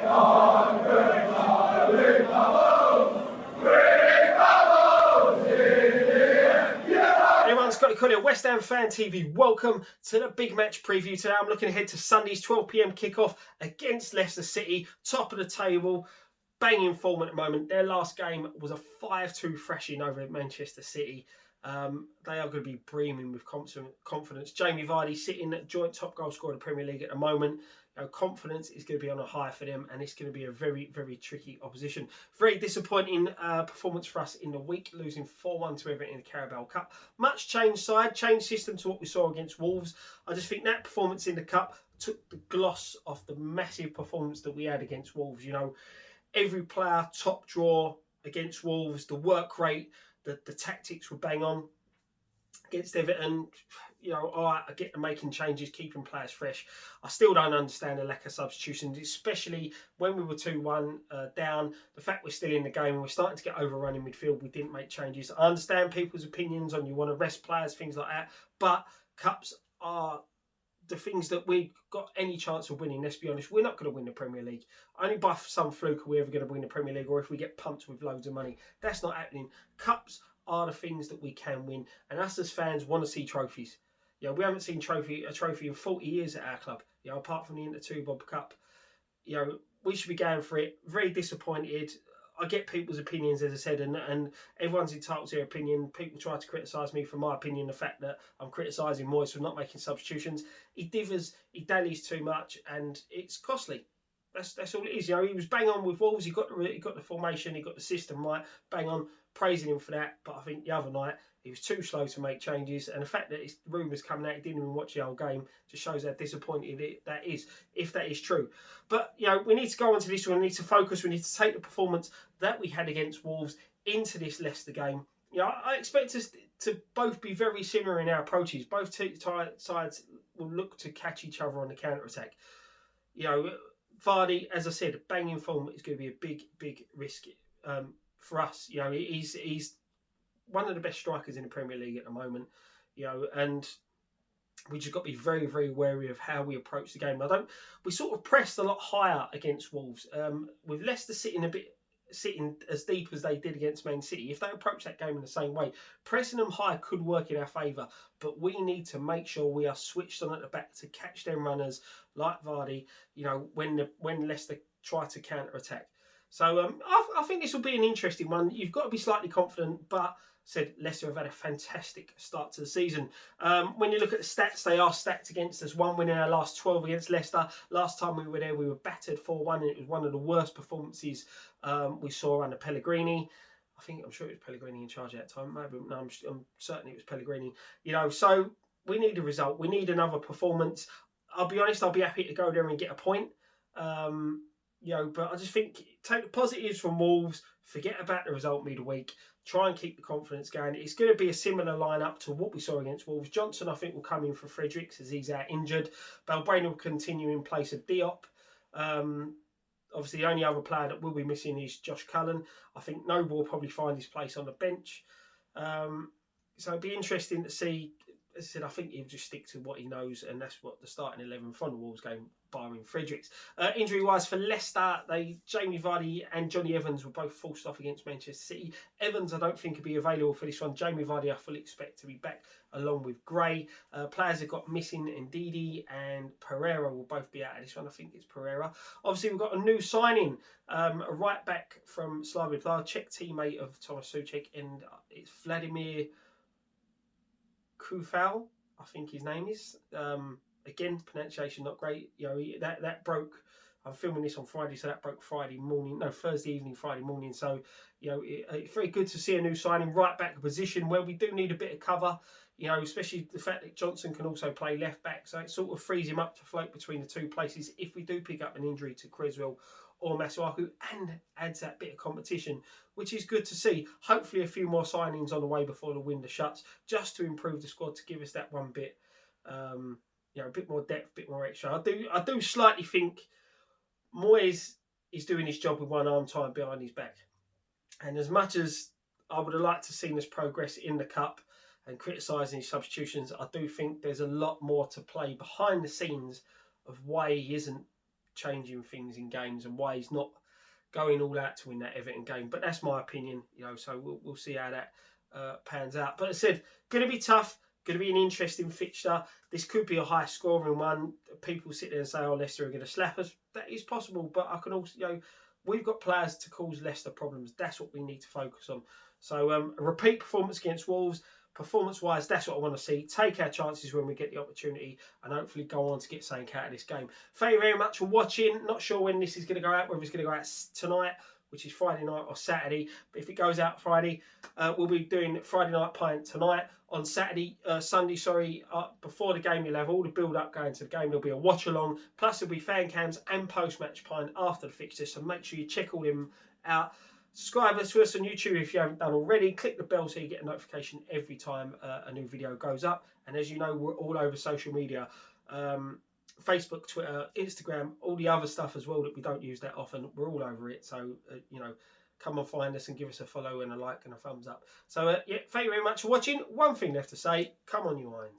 Everyone's got to call it West Ham Fan TV. Welcome to the big match preview. Today I'm looking ahead to Sunday's 12 p.m. kickoff against Leicester City, top of the table, banging form at the moment. Their last game was a 5-2 thrashing over Manchester City. They are going to be brimming with confidence. Jamie Vardy sitting at joint top goal scorer of the Premier League at the moment. Confidence is going to be on a high for them, and it's going to be a very, very tricky opposition. Very disappointing performance for us in the week, losing 4-1 to Everton in the Carabao Cup. Much changed side, changed system to what we saw against Wolves. I just think that performance in the Cup took the gloss off the massive performance that we had against Wolves. You know, every player top draw against Wolves, the work rate, the tactics were bang on. Against Everton, you know, I get the making changes, keeping players fresh. I still don't understand the lack of substitutions, especially when we were 2-1 down. The fact we're still in the game and we're starting to get overrun in midfield, we didn't make changes. I understand people's opinions on you want to rest players, things like that, but cups are the things that we've got any chance of winning. Let's be honest, we're not going to win the Premier League. Only by some fluke are we ever going to win the Premier League, or if we get pumped with loads of money. That's not happening. Cups are the things that we can win, and us as fans want to see trophies. You know, we haven't seen a trophy in 40 years at our club, you know, apart from the Inter Bob Cup. You know, we should be going for it. Very disappointed. I get people's opinions, as I said, and everyone's entitled to their opinion. People try to criticise me for my opinion, the fact that I'm criticising Moyes for not making substitutions. He divers, he dallies too much, and it's costly. That's all it is. You know, he was bang on with Wolves. He got the formation, he got the system right, bang on. Praising him for that, but I think the other night he was too slow to make changes, and the fact that it's rumours coming out he didn't even watch the whole game just shows how disappointed that is, if that is true. But you know, we need to go on to this one. We need to focus. We need to take the performance that we had against Wolves into this Leicester game. You know, I expect us to both be very similar in our approaches. Both sides will look to catch each other on the counter attack. You know, Vardy, as I said, banging form is going to be a big risk. For us, you know, he's one of the best strikers in the Premier League at the moment, you know, and we just got to be very, very wary of how we approach the game. We sort of pressed a lot higher against Wolves, with Leicester sitting as deep as they did against Man City. If they approach that game in the same way, pressing them high could work in our favour, but we need to make sure we are switched on at the back to catch them runners like Vardy, you know, when Leicester try to counter attack. So I think this will be an interesting one. You've got to be slightly confident, but said Leicester have had a fantastic start to the season. When you look at the stats, they are stacked against us. 1 win in our last 12 against Leicester. Last time we were there, we were battered 4-1, and it was one of the worst performances we saw under Pellegrini. I'm sure it was Pellegrini in charge at that time. Maybe no, I'm certain it was Pellegrini. You know, so we need a result. We need another performance. I'll be honest, I'll be happy to go there and get a point. You know, but I just think take the positives from Wolves, forget about the result midweek, try and keep the confidence going. It's going to be a similar lineup to what we saw against Wolves. Johnson, I think, will come in for Fredericks as he's out injured. Balbuena will continue in place of Diop. Obviously, the only other player that will be missing is Josh Cullen. I think Noble will probably find his place on the bench. So it'd be interesting to see. As I said, I think he'll just stick to what he knows, and that's what the starting 11 from the Wolves game, barring Fredericks. Injury-wise for Leicester, Jamie Vardy and Johnny Evans were both forced off against Manchester City. Evans, I don't think, will be available for this one. Jamie Vardy, I fully expect to be back along with Gray. Players have got missing Ndidi and Pereira will both be out of this one. I think it's Pereira. Obviously, we've got a new signing, a right-back from Slavia Prague, Czech teammate of Thomas Souček, and it's Vladimir Kufal, I think his name is. Again, pronunciation not great. You know, that broke. I'm filming this on Friday, so that broke Thursday evening, Friday morning. So, you know, it's very good to see a new signing, right back position where we do need a bit of cover. You know, especially the fact that Johnson can also play left back, so it sort of frees him up to float between the two places if we do pick up an injury to Creswell or Masuaku, and adds that bit of competition, which is good to see. Hopefully a few more signings on the way before the window shuts, just to improve the squad, to give us that one bit, you know, a bit more depth, a bit more extra. I do slightly think Moyes is doing his job with one arm tied behind his back. And as much as I would have liked to see us progress in the Cup and criticising his substitutions, I do think there's a lot more to play behind the scenes of why he isn't changing things in games and why he's not going all out to win that Everton game. But that's my opinion, you know, so we'll see how that pans out. But as I said, going to be tough, going to be an interesting fixture. This could be a high scoring one. People sit there and say, oh, Leicester are going to slap us. That is possible, but I can also, you know, we've got players to cause Leicester problems. That's what we need to focus on. So a repeat performance against Wolves. Performance-wise, that's what I want to see. Take our chances when we get the opportunity and hopefully go on to get something out of this game. Thank you very much for watching. Not sure when this is going to go out, whether it's going to go out tonight, which is Friday night, or Saturday. But if it goes out Friday, we'll be doing Friday Night Pint tonight. On Sunday, before the game, you'll have all the build-up going to the game. There'll be a watch-along. Plus, there'll be fan cams and post-match pint after the fixture. So make sure you check all them out. Subscribe to us on YouTube if you haven't done already. Click the bell so you get a notification every time a new video goes up. And as you know, we're all over social media. Facebook, Twitter, Instagram, all the other stuff as well that we don't use that often. We're all over it. So, you know, come and find us and give us a follow and a like and a thumbs up. So, yeah, thank you very much for watching. One thing left to say, come on you Irons.